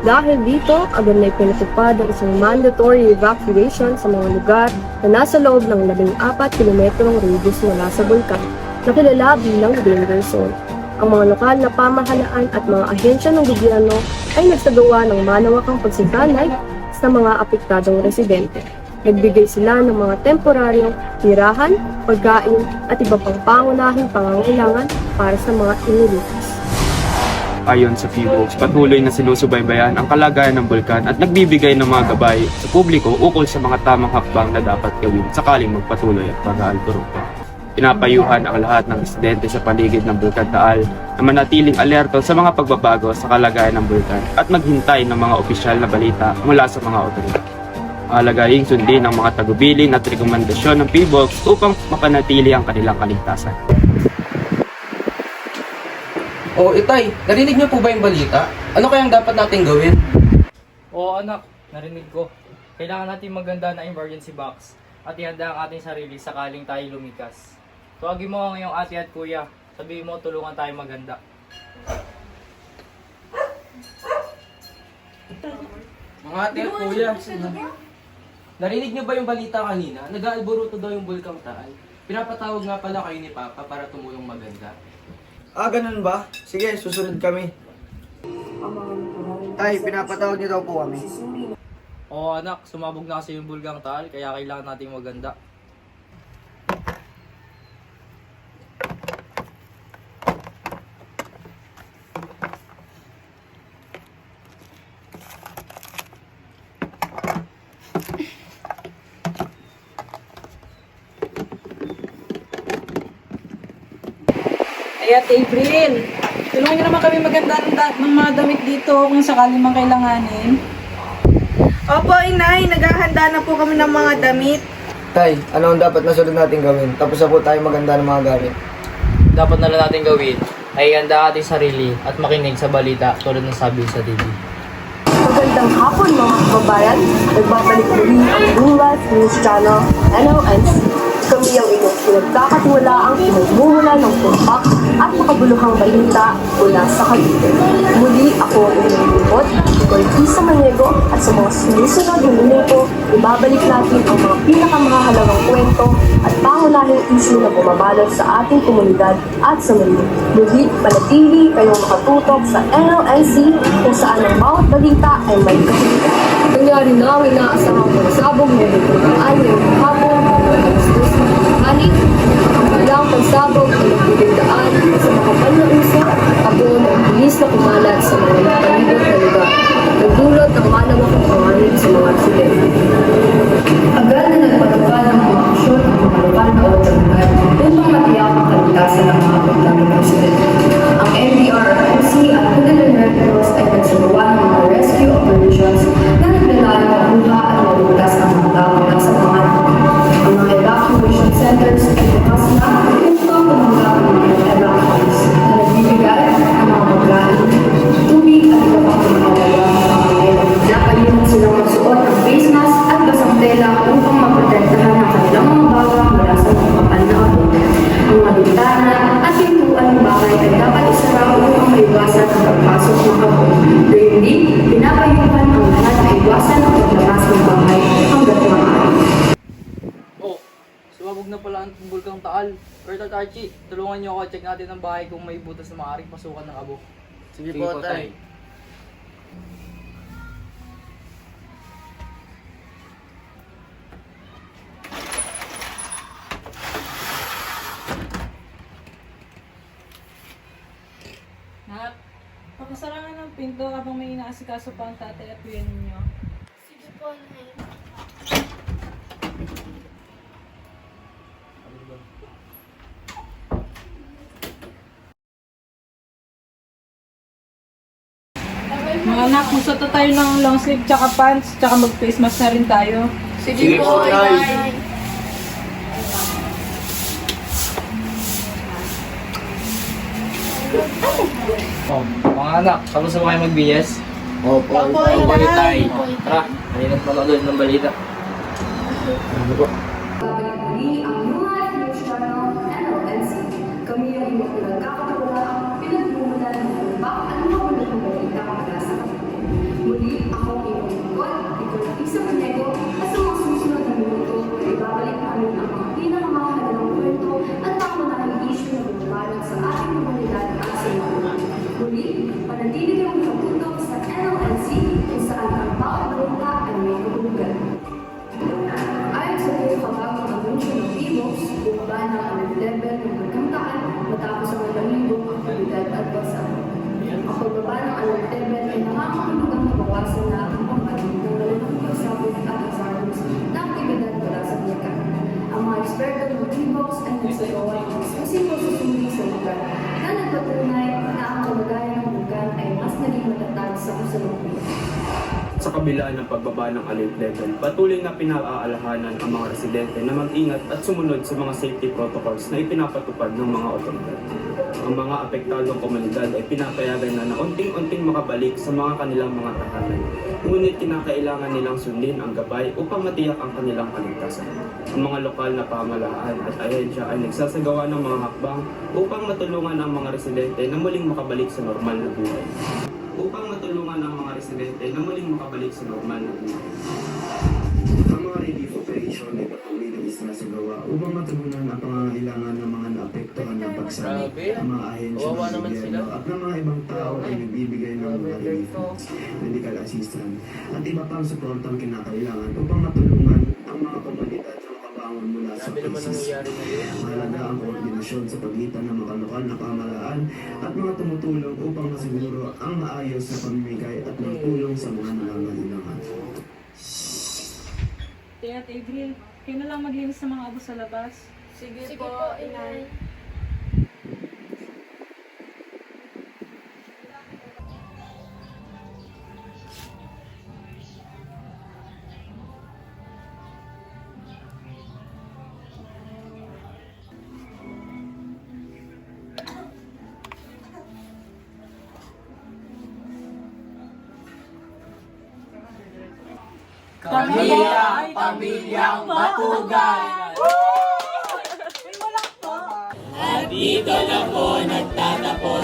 Dahil dito, agad na ipinatupad ang isang mandatory evacuation sa mga lugar na nasa loob ng 14 kilometrong radius mula sa bulkan na kilala bilang danger zone. Ang mga lokal na pamahalaan at mga ahensya ng gobyerno ay nagsagawa ng malawakang pagsikanay sa mga apektadong residente. Nagbigay sila ng mga temporaryong tirahan, pagkain at iba pang pangunahing pangangailangan para sa mga inilikas. Ayon sa PHIVOLCS, patuloy na sinusubaybayan ang kalagayan ng bulkan at nagbibigay ng mga gabay sa publiko ukol sa mga tamang hakbang na dapat gawin sakaling magpatuloy at pag-aalturong. Pinapayuhan ang lahat ng residente sa paligid ng Bulkan Taal na manatiling alerto sa mga pagbabago sa kalagayan ng bulkan at maghintay ng mga opisyal na balita mula sa mga otoridad. Mahalagang sundin ang mga tagubilin at rekomendasyon ng PHIVOLCS upang mapanatili ang kanilang kaligtasan. O Itay, narinig niyo po ba yung balita? Ano kayang dapat natin gawin? Oo anak, narinig ko. Kailangan natin maganda na emergency box at ihanda ang ating sarili sakaling tayo lumikas. Tuwagin mo ang iyong ate at kuya. Sabihin mo tulungan tayo maganda. Mga ate at kuya, narinig niyo ba yung balita kanina? Nag-aalboruto daw yung Bulkang Taal. Pinapatawag nga pala kayo ni Papa para tumulong maganda. Ganun ba? Sige, susunod kami. Tay, pinapatawag niyo daw po kami. Oo anak, sumabog na kasi yung Bulkang Taal kaya kailangan nating maganda. Ay, Ate April, tulungan niyo naman kami maganda ng mga damit dito kung sakali mang kailanganin. Opo, Inay. Naghahanda na po kami ng mga damit. Tay, ano ang dapat nasunod natin gawin? Tapos na po tayo maganda ng mga gamit. Dapat na lang natin gawin ay ihanda ating sarili at makinig sa balita tulad ng sabi sa TV. Magandang hapon mga kababayan, nagbabalik muli ang Blue Life News Channel, NLNC. Kami ang inyong pinagkakatiwalaang pinagmumula ng tumpak at makabuluhang balita mula sa Cavite. Muli ako ang inyong lingkod, Cortisa Maniego, at sa mga sumusunod na minuto, ibabalik natin ang mga pinakamahalagang kwento at pangunahing isyu na bumabalot sa ating komunidad at sa mundo. Muli, panatili kayong makatutok sa NLNC kung saan ang bawat balita ay may kahulugan. Nangyari na ang inaasahang pagsabog ng Bulkan ngayong hapon ng alas 2. Ngunit, ang biglang pagsabog ay nagbigay daan sa makapal na usok, tapon ang bilis na kumalat sa mga palibot na lugar. Nagdulot ng malawakang panganib sa mga residente. Agad na nagpatupad ng mga aksyon ang mga lokal na otoridad upang matiyak ang kaligtasan ng mga pagdaming residente. Ang MDRRMC at Philippine Red Cross ay nagsagawa ng mga rescue operations na naglalayong makuha at maligtas ang mga tao nasa panganib. Ang mga evacuation centers ay bukas na upang pumunta ang mga evacuees na nagbibigay ng mga pagkain, tubig at iba pang pangangailangan. Napalitan silang magsuot ng face mask at basang tela upang maprotektahan ang kanilang mga bawang mula sa mga kapal na abot. Ang mga bintana at pintuan ng bahay ay dapat isara upang maiwasan ang pagpasok ng abot. Gayun din, pinapayuhan ang lahat na iwasan ang paglabas ng bahay hanggat maaari. Sumabog na pala ang Bulkang Taal. Kurt Archie, tulungan niyo ako, check natin ang bahay kung may butas na maaaring pasukan ng abo. Sige po, Tay. Nak, papasarangan ng pinto habang may inaasikaso pa ang tatay at kuya ninyo. Sige po, Inay. Mga anak, magsuot na tayo ng long sleeve tsaka pants, tsaka mag-face mask na rin tayo. Sige po, Inay. Oh, mga anak, tapos na ba kayo mag-BS? Opo. Opo, Opo, Inay. Tay. Tara, malinat pa doon ng balita. Ano po? Muli ang Blue Life News Channel, NLNC. Kami ang inyong pinagkakatiwalaang pinagmumulan ng tumbak at mga balita mula sa Cavite. Muli sa Monego at sa mga susunod na minuto ay ibabalik namin ang mga pinakamahalagang kwento at pangunahing issue na bumabalot sa ating komunidad at sa mga. Muli, panatili kayong nakatutok sa NLNC kung saan ang bawat balita ay may kahulugan. Ayon sa pinakabagong anunsyo ng PBOX, bumaba na ang level ng pagkantaan matapos ang malalibong aktibidad at basa. Ang pagbaba ng alert level ay nakakahulugang mabawasan na ang pangbaling ng malaking pagsabot at hazardous na aktibidad mula sa bulkan. Ang mga eksperto ng PBOX ay nagsagawa ng ekskusing pagsusuri sa lugar na nagpatunay na ang kalagayan ng bulkan ay mas naging matatag sa kasalukuyan. Sa kabila ng pagbaba ng alert level, patuloy na pinaaalahanan ang mga residente na mag-ingat at sumunod sa mga safety protocols na ipinapatupad ng mga otoridad. Ang mga apektadong komunidad ay pinapayagan na unting-unting makabalik sa mga kanilang mga tahanan. Ngunit kinakailangan nilang sundin ang gabay upang matiyak ang kanilang kaligtasan. Ang mga lokal na pamahalaan at ahensya ay nagsasagawa ng mga hakbang upang matulungan ang mga residente na muling makabalik sa normal na buhay. Ang mga relief operation ay patuloy na isinasagawa upang matugunan ang pangangailangan ng mga naapektuhan ng pagsabit. Ang mga ahensya ng gobyerno at ng mga ibang tao ay nagbibigay ng mga relief goods, medical assistance at iba pang suportang kinakailangan upang matulungan ang mga komunidad na makabangon mula sa krisis. Mahalaga ang koordinasyon sa pagitan ng mga lokal na pamahalaan at mga tumutulong upang masiguro ang maayos na pamimigay at magtulong sa mga nangangailangan. Tia at April, kayo na lang maglinis ng mga abo sa labas. Sige po, inay. Kami ang pamilyang Matugay! Dito na po nagtatapos